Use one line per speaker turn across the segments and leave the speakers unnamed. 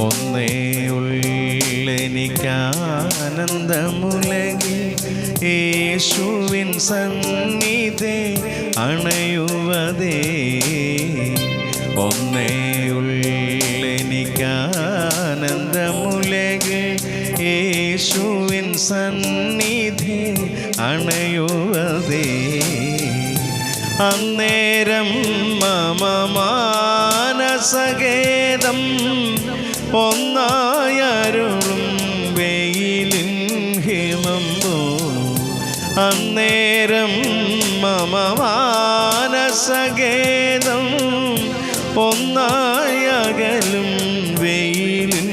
ഒന്നേ ഉള്ളെനിക്കാനന്ദമുലകിൽ യേശുവിൻ സന്നിധി അണയുവതേ. ഒന്നേ ഉള്ളെനിക്കാനന്ദമുലകിൽ യേശുവിൻ സന്നിധി അണയുവതേ. അന്നേരം മമ മാനസഗേദം ഒന്നായരുളും വെയിലിൻ ഹിമമ്പോ. അന്നേരം മമ മാനസഗേദം ഒന്നായകലും വെയിലിൻ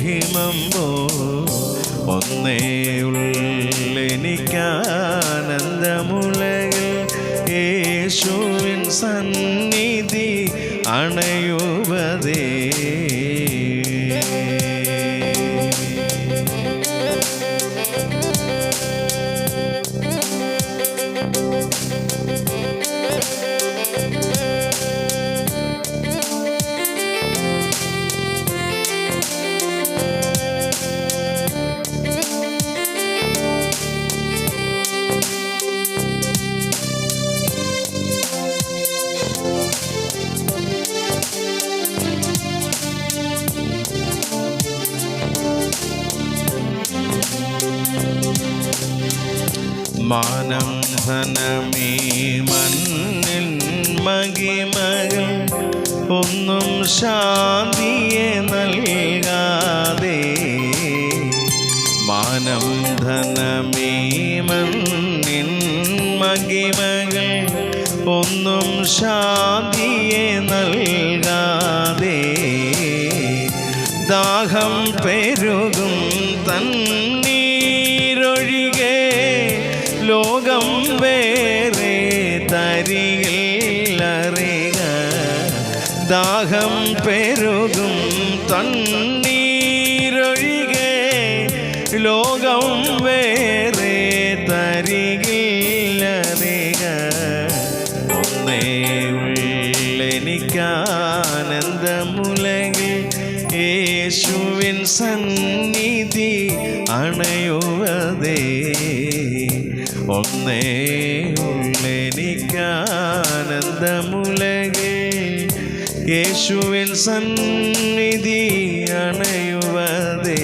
ഹിമമ്പോ. ഒന്നേ ഉള്ളെനിക്കാനന്ദമുലകിൽ യേശുവിൻ സന്നിധി അണയുവതേ. മാനം ധനമീ മണ്ണിൽ മഹിമകൾ ഒന്നും ശാന്തിയെ നൽകാതെ. മാനം ധനമീ മണ്ണിൻ മഹിമകൾ ഒന്നും ശാന്തിയെ നൽകാതെ. ദാഹം പെരുകും തണ്ണീരൊഴികെ ലോകം വേറെ തരികില്ലറിക. ദാഹം പെരുകും തണ്ണീരൊഴികെ ലോകം വേറെ തരികില്ലറിക. ഒന്നേ ഉള്ളെനിക്കാനന്ദമുലകിൽ യേശുവിൻ സന്നിധി അണയുവതേ. ഒന്നേ ഉള്ളെനിക്കാനന്ദമുലകിൽ യേശുവിൻ സന്നിധി അണയുവതേ.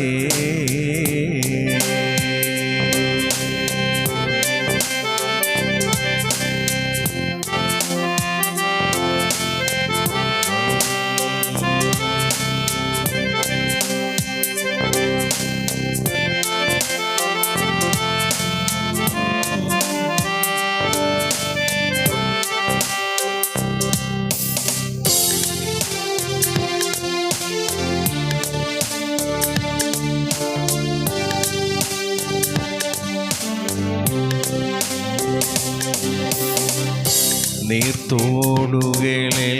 നീർത്തോടുകളിൽ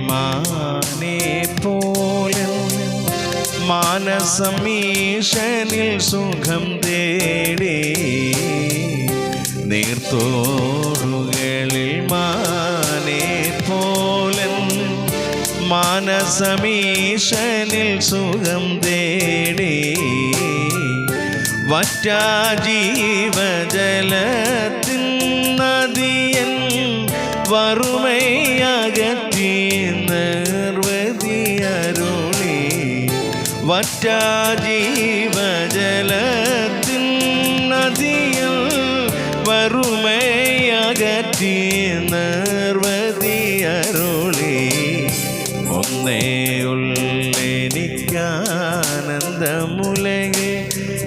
മാനെ പോലെ മാനസം ഈശനിൽ സുഖം തേടി. നീർത്തോടുകളിൽ മാനെ പോലെ മാനസം ഈശനിൽ സുഖം തേടി. വറ്റാ ജീവജലത്തിൻ നദിയൻ വറുമയകറ്റിന്ന് വറ്റാ ജീവജലത്തിൻ നദിയിൽ വറുമയകറ്റി നിർവൃതിയരുളി ഒന്നേ ഉള്ളെനിക്കാനന്ദമുലകെ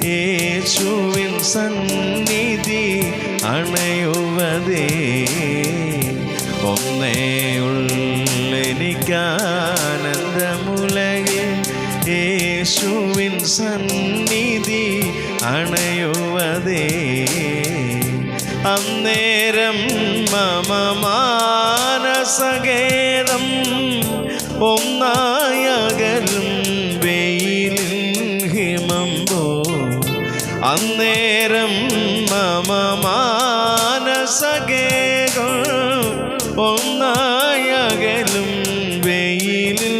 യേശുവിൻ സന്നിധി അണയുവതേ ഒന്നേ ഉള്ളെനിക്കാനന്ദമുലകെ യേശുവിൻ സന്നിധി അണയുവതേ അന്നേരം മമ മാനസഗേദം ഒന്നായകലും വെയിലിൻ ഹിമമ്പോ അന്നേരം മമ മാനസഗേദം ഒന്നായകലും വെയിലിൻ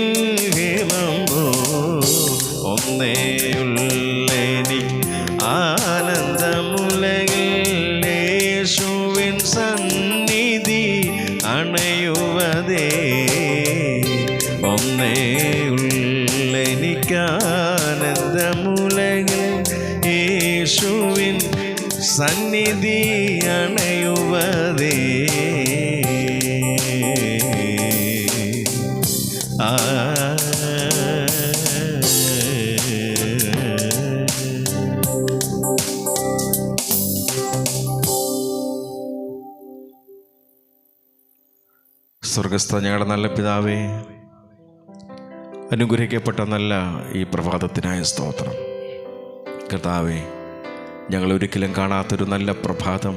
ഹിമമ്പോ ഒന്നേയുള്ളെനി ആനന്ദമുലകിൽ യേശുവിൻ സന്നിധി അണയുവതേ ഒന്നേയുള്ളെനിക്കാനന്ദമുലകിൽ യേശുവിൻ സന്നിധി അണയുവതേ സ്വർഗസ്ഥ ഞങ്ങളുടെ നല്ല പിതാവേ, അനുഗ്രഹിക്കപ്പെട്ട നല്ല ഈ പ്രഭാതത്തിനായ സ്തോത്രം. കർത്താവേ, ഞങ്ങൾ ഒരിക്കലും കാണാത്തൊരു നല്ല പ്രഭാതം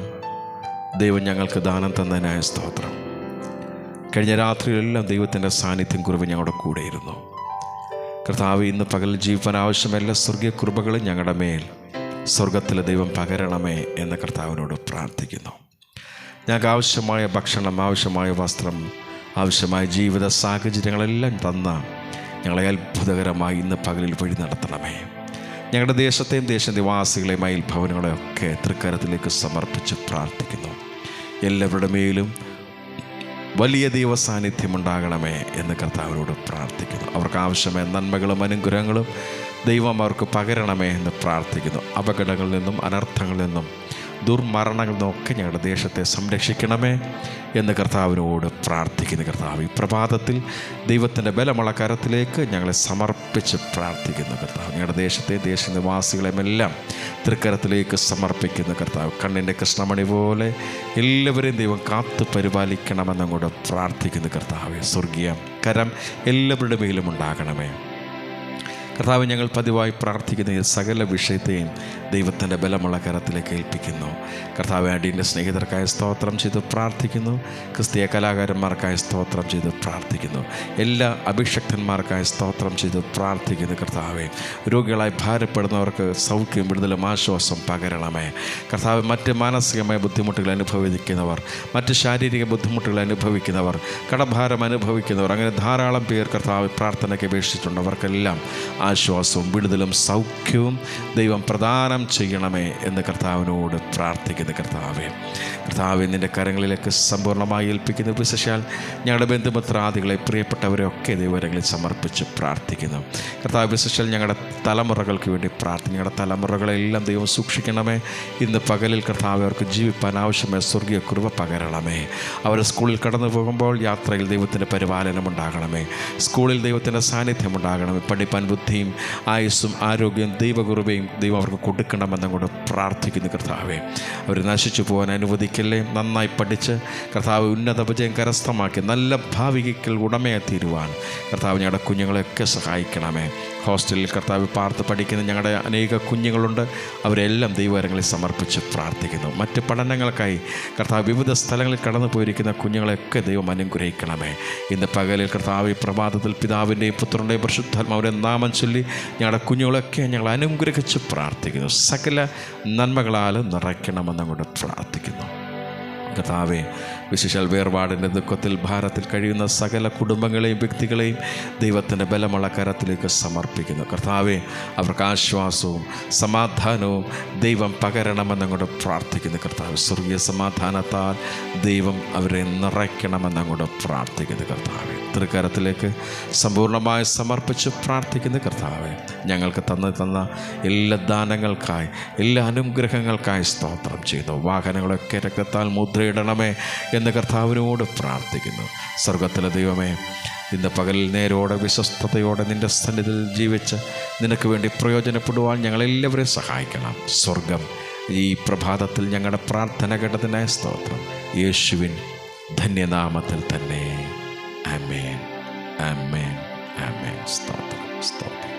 ദൈവം ഞങ്ങൾക്ക് ദാനം തന്നതിനായ സ്തോത്രം. കഴിഞ്ഞ രാത്രിയിലെല്ലാം ദൈവത്തിൻ്റെ സാന്നിധ്യം കുറിവ് ഞങ്ങളുടെ കൂടെയിരുന്നു. കർത്താവേ, ഇന്ന് പകൽ ജീവിക്കാൻ ആവശ്യമായ എല്ലാ സ്വർഗീയ കൃപകളും ഞങ്ങളുടെ മേൽ സ്വർഗത്തിലെ ദൈവം പകരണമേ എന്ന് കർത്താവിനോട് പ്രാർത്ഥിക്കുന്നു. ഞങ്ങൾക്ക് ആവശ്യമായ ഭക്ഷണം, ആവശ്യമായ വസ്ത്രം, ആവശ്യമായ ജീവിത സാഹചര്യങ്ങളെല്ലാം തന്ന ഞങ്ങളെ അത്ഭുതകരമായി ഇന്ന് പകലിൽ വഴി നടത്തണമേ. ഞങ്ങളുടെ ദേശത്തെയും ദേശനിവാസികളെയും അയൽഭവനങ്ങളെയൊക്കെ തൃക്കരത്തിലേക്ക് സമർപ്പിച്ച് പ്രാർത്ഥിക്കുന്നു. എല്ലാവരുടെ മേലും വലിയ ദൈവ സാന്നിധ്യം ഉണ്ടാകണമേ എന്ന് കർത്താവിനോട് പ്രാർത്ഥിക്കുന്നു. അവർക്ക് ആവശ്യമായ നന്മകളും അനുഗ്രഹങ്ങളും ദൈവം അവർക്ക് പകരണമേ എന്ന് പ്രാർത്ഥിക്കുന്നു. അപകടങ്ങളിൽ നിന്നും അനർത്ഥങ്ങളിൽ നിന്നും ദുർമരണങ്ങളിൽ നിന്നൊക്കെ ഞങ്ങളുടെ ദേശത്തെ സംരക്ഷിക്കണമേ എന്ന് കർത്താവിനോട് പ്രാർത്ഥിക്കുന്നു. കർത്താവ്, ഈ പ്രഭാതത്തിൽ ദൈവത്തിൻ്റെ ബലമുള്ള കരത്തിലേക്ക് ഞങ്ങളെ സമർപ്പിച്ച് പ്രാർത്ഥിക്കുന്നു. കർത്താവ്, ഞങ്ങളുടെ ദേശത്തെ ദേശനിവാസികളെയുമെല്ലാം തൃക്കരത്തിലേക്ക് സമർപ്പിക്കുന്നു. കർത്താവ്, കണ്ണിൻ്റെ കൃഷ്ണമണി പോലെ എല്ലാവരെയും ദൈവം കാത്തു പരിപാലിക്കണമെന്നങ്ങോട്ട് പ്രാർത്ഥിക്കുന്നു. കർത്താവ്, സ്വർഗീയ കരം എല്ലാവരുടെ മേലും ഉണ്ടാകണമേ. കർത്താവ്, ഞങ്ങൾ പതിവായി പ്രാർത്ഥിക്കുന്ന ഈ സകല വിഷയത്തെയും ദൈവത്തിൻ്റെ ബലമുള്ള കരത്തിലേക്ക് ഏൽപ്പിക്കുന്നു. കർത്താവ്, അടിയൻ്റെ സ്നേഹിതർക്കായി സ്തോത്രം ചെയ്ത് പ്രാർത്ഥിക്കുന്നു. ക്രിസ്തീയ കലാകാരന്മാർക്കായി സ്തോത്രം ചെയ്ത് പ്രാർത്ഥിക്കുന്നു. എല്ലാ അഭിഷക്തന്മാർക്കായി സ്തോത്രം ചെയ്ത് പ്രാർത്ഥിക്കുന്നു. കർത്താവെ, രോഗികളായി ഭാരപ്പെടുന്നവർക്ക് സൗഖ്യം, വിടുതലും ആശ്വാസം പകരണമേ. കർത്താവ്, മറ്റ് മാനസികമായ ബുദ്ധിമുട്ടുകൾ അനുഭവിക്കുന്നവർ, മറ്റ് ശാരീരിക ബുദ്ധിമുട്ടുകൾ അനുഭവിക്കുന്നവർ, കടഭാരം അനുഭവിക്കുന്നവർ, അങ്ങനെ ധാരാളം പേർ കർത്താവ് പ്രാർത്ഥനയ്ക്ക് അപേക്ഷിച്ചിട്ടുണ്ട്. അവർക്കെല്ലാം ആശ്വാസവും വിടുതലും സൗഖ്യവും ദൈവം പ്രദാനം ചെയ്യണമേ എന്ന് കർത്താവിനോട് പ്രാർത്ഥിക്കുന്നു. കർത്താവെ, നിൻ്റെ കരങ്ങളിലേക്ക് സമ്പൂർണ്ണമായി ഏൽപ്പിക്കുന്നു. വിശേഷാൽ ഞങ്ങളുടെ ബന്ധുമിത്രാദികളെ, പ്രിയപ്പെട്ടവരെയൊക്കെ ദൈവകരങ്ങളിൽ സമർപ്പിച്ച് പ്രാർത്ഥിക്കുന്നു. കർത്താവ്, വിശേഷാൽ ഞങ്ങളുടെ തലമുറകൾക്ക് വേണ്ടി പ്രാർത്ഥിക്കുന്നു. ഞങ്ങളുടെ തലമുറകളെല്ലാം ദൈവം സൂക്ഷിക്കണമേ. ഇന്ന് പകലിൽ കർത്താവ് അവർക്ക് ജീവിപ്പാൻ ആവശ്യമായ സ്വർഗീയ കൃപ പകരണമേ. അവർ സ്കൂളിൽ കടന്നു പോകുമ്പോൾ യാത്രയിൽ ദൈവത്തിൻ്റെ പരിപാലനം ഉണ്ടാകണമേ. സ്കൂളിൽ ദൈവത്തിൻ്റെ സാന്നിധ്യം ഉണ്ടാകണമേ. പഠിപ്പാൻ ബുദ്ധിയും ആയുസ്സും ആരോഗ്യവും ദൈവകൃപയും ദൈവം അവർക്ക് കൊടുക്കണമെന്നങ്ങോട്ട് പ്രാർത്ഥിക്കുന്നു. കർത്താവെ, അവർ നശിച്ചു പോകാൻ അനുവദിക്കല്ലേ. നന്നായി പഠിച്ച് കർത്താവ് ഉന്നത വിജയം കരസ്ഥമാക്കി നല്ല ഭാവികൾ ഉടമയായി തീരുവാൻ കർത്താവ് ഞങ്ങളുടെ കുഞ്ഞുങ്ങളെയൊക്കെ സഹായിക്കണമേ. ഹോസ്റ്റലിൽ കർത്താവ് പാർത്ത് പഠിക്കുന്ന ഞങ്ങളുടെ അനേക കുഞ്ഞുങ്ങളുണ്ട്. അവരെല്ലാം ദൈവകരങ്ങളിൽ സമർപ്പിച്ച് പ്രാർത്ഥിക്കുന്നു. മറ്റ് പഠനങ്ങൾക്കായി കർത്താവ് വിവിധ സ്ഥലങ്ങളിൽ കടന്നു പോയിരിക്കുന്ന കുഞ്ഞുങ്ങളെയൊക്കെ ദൈവം അനുഗ്രഹിക്കണമേ. ഇന്ന് പകലിൽ കർത്താവ് ഈ പ്രഭാതത്തിൽ പിതാവിൻ്റെയും പുത്രൻ്റെയും പരിശുദ്ധാത്മാവിൻ്റെ നാമം ചൊല്ലി ഞങ്ങളുടെ കുഞ്ഞുങ്ങളൊക്കെ ഞങ്ങൾ അനുഗ്രഹിച്ച് പ്രാർത്ഥിക്കുന്നു. സകല നന്മകളാൽ നിറയ്ക്കണമെന്നങ്ങോട്ട് പ്രാർത്ഥിക്കുന്നു. കർത്താവേ, വിശേഷാൽ വേർപാടിൻ്റെ ദുഃഖത്തിൽ ഭാരത്തിൽ കഴിയുന്ന സകല കുടുംബങ്ങളെയും വ്യക്തികളെയും ദൈവത്തിൻ്റെ ബലമുള്ള കരത്തിലേക്ക് സമർപ്പിക്കുന്നു. കർത്താവേ, അവർക്ക് ആശ്വാസവും സമാധാനവും ദൈവം പകരണമെന്നങ്ങോട്ട് പ്രാർത്ഥിക്കുന്നു. കർത്താവ്, സ്വർഗീയ സമാധാനത്താൽ ദൈവം അവരെ നിറയ്ക്കണമെന്നങ്ങോട്ട് പ്രാർത്ഥിക്കുന്നു. കർത്താവേ, തൃക്കരത്തിലേക്ക് സമ്പൂർണ്ണമായി സമർപ്പിച്ച് പ്രാർത്ഥിക്കുന്ന കർത്താവേ, ഞങ്ങൾക്ക് തന്ന എല്ലാ ദാനങ്ങൾക്കായി, എല്ലാ അനുഗ്രഹങ്ങൾക്കായി സ്തോത്രം ചെയ്യുന്നു. വാഹനങ്ങളൊക്കെ രക്തത്താൽ മുദ്രയിടണമേ എന്ന് കർത്താവിനോട് പ്രാർത്ഥിക്കുന്നു. സ്വർഗത്തിലെ ദൈവമേ, ഇന്ന് പകലിൽ നേരോടെ വിശ്വസ്തയോടെ നിൻ്റെ സന്നിധിയിൽ ജീവിച്ച് നിനക്ക് വേണ്ടി പ്രയോജനപ്പെടുവാൻ ഞങ്ങളെല്ലാവരെയും സഹായിക്കണം. സ്വർഗം ഈ പ്രഭാതത്തിൽ ഞങ്ങളുടെ പ്രാർത്ഥന കേട്ടതിനായ സ്തോത്രം. യേശുവിൻ ധന്യനാമത്തിൽ തന്നെ. ആമേൻ, ആമേൻ, ആമേൻ. സ്തോത്രം, സ്തോത്രം.